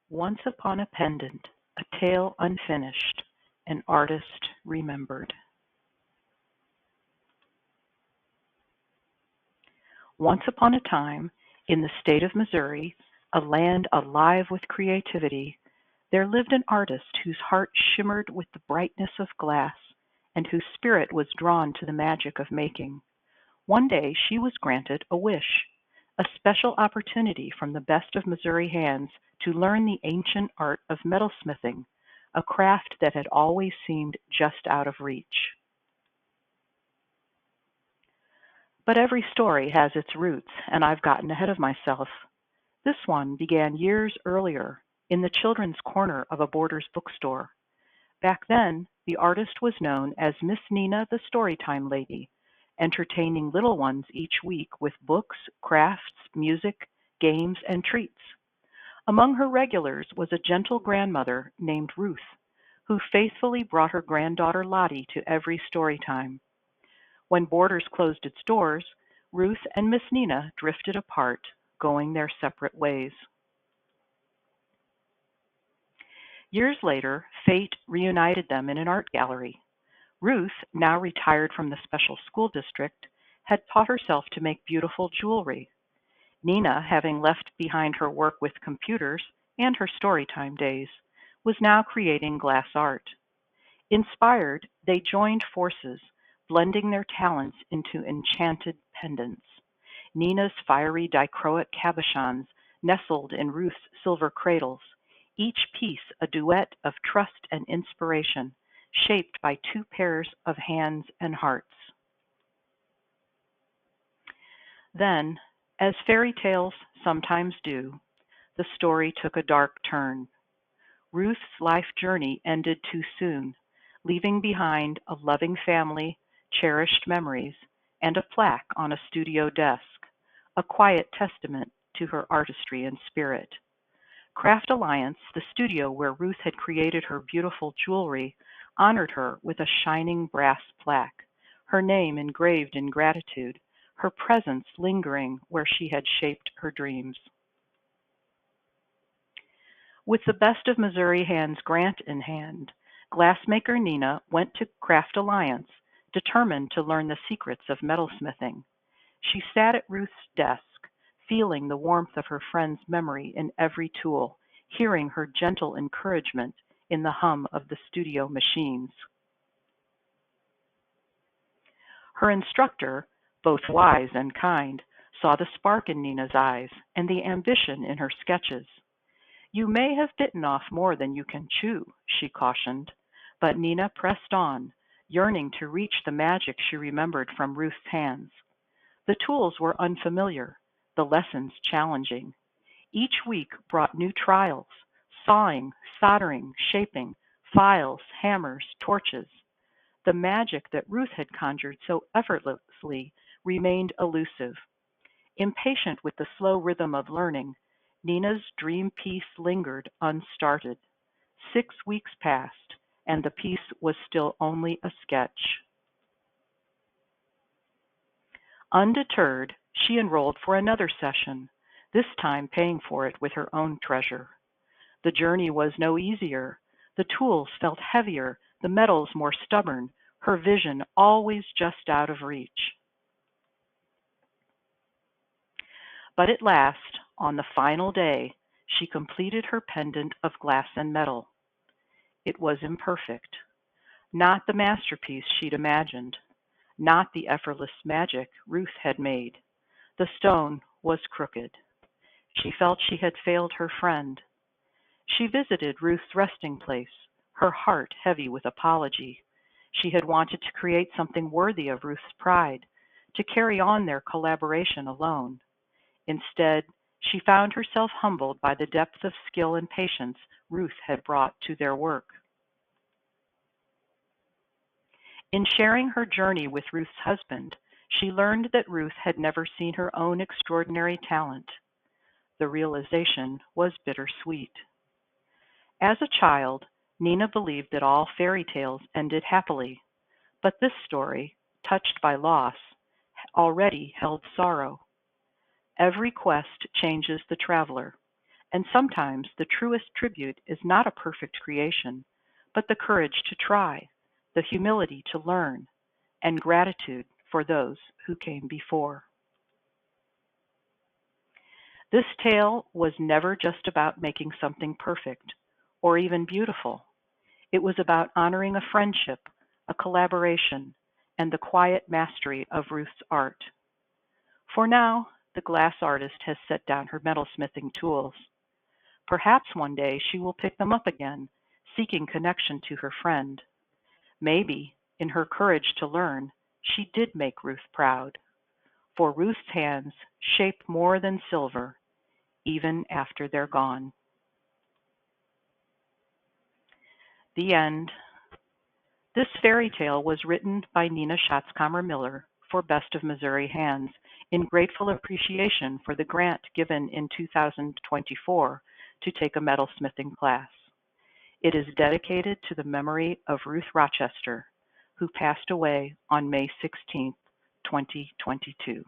Once upon a pendant, a tale unfinished, an artist remembered. Once upon a time, in the state of Missouri, a land alive with creativity, there lived an artist whose heart shimmered with the brightness of glass and whose spirit was drawn to the magic of making. One day she was granted a wish, a special opportunity from the best of Missouri hands to learn the ancient art of metalsmithing, a craft that had always seemed just out of reach. But every story has its roots, and I've gotten ahead of myself. This one began years earlier in the children's corner of a Borders bookstore. Back then, the artist was known as Miss Nina the Storytime Lady, entertaining little ones each week with books, crafts, music, games, and treats. Among her regulars was a gentle grandmother named Ruth, who faithfully brought her granddaughter Lottie to every story time. When Borders closed its doors, Ruth and Miss Nina drifted apart, going their separate ways. Years later, fate reunited them in an art gallery. Ruth, now retired from the special school district, had taught herself to make beautiful jewelry. Nina, having left behind her work with computers and her storytime days, was now creating glass art. Inspired, they joined forces, blending their talents into enchanted pendants. Nina's fiery dichroic cabochons nestled in Ruth's silver cradles, each piece a duet of trust and inspiration, shaped by two pairs of hands and hearts. Then, as fairy tales sometimes do, the story took a dark turn. Ruth's life journey ended too soon, leaving behind a loving family, cherished memories, and a plaque on a studio desk, a quiet testament to her artistry and spirit. Craft Alliance, the studio where Ruth had created her beautiful jewelry, honored her with a shining brass plaque, her name engraved in gratitude, her presence lingering where she had shaped her dreams. With the best of Missouri hands grant in hand, glassmaker Nina went to Craft Alliance, determined to learn the secrets of metalsmithing. She sat at Ruth's desk, feeling the warmth of her friend's memory in every tool, hearing her gentle encouragement in the hum of the studio machines. Her instructor, both wise and kind, saw the spark in Nina's eyes and the ambition in her sketches. You may have bitten off more than you can chew, she cautioned, but Nina pressed on, yearning to reach the magic she remembered from Ruth's hands. The tools were unfamiliar, the lessons challenging. Each week brought new trials, sawing, soldering, shaping, files, hammers, torches. The magic that Ruth had conjured so effortlessly remained elusive. Impatient with the slow rhythm of learning, Nina's dream piece lingered unstarted. 6 weeks passed, and the piece was still only a sketch. Undeterred, she enrolled for another session, this time paying for it with her own treasure. The journey was no easier. The tools felt heavier, the metals more stubborn, her vision always just out of reach. But at last, on the final day, she completed her pendant of glass and metal. It was imperfect, not the masterpiece she'd imagined, not the effortless magic Ruth had made. The stone was crooked. She felt she had failed her friend. She visited Ruth's resting place, her heart heavy with apology. She had wanted to create something worthy of Ruth's pride, to carry on their collaboration alone. Instead, she found herself humbled by the depth of skill and patience Ruth had brought to their work. In sharing her journey with Ruth's husband, she learned that Ruth had never seen her own extraordinary talent. The realization was bittersweet. As a child, Nina believed that all fairy tales ended happily, but this story, touched by loss, already held sorrow. Every quest changes the traveler, And sometimes the truest tribute is not a perfect creation, but the courage to try, the humility to learn, and gratitude for those who came before. This tale was never just about making something perfect or even beautiful. It was about honoring a friendship, a collaboration, and the quiet mastery of Ruth's art. For now, the glass artist has set down her metalsmithing tools. Perhaps one day she will pick them up again, seeking connection to her friend. Maybe, in her courage to learn, she did make Ruth proud, for Ruth's hands shape more than silver, even after they're gone. The end. This fairy tale was written by Nina Schatzkamer Miller for Best of Missouri Hands in grateful appreciation for the grant given in 2024 to take a metalsmithing class. It is dedicated to the memory of Ruth Rochester, who passed away on May 16, 2022.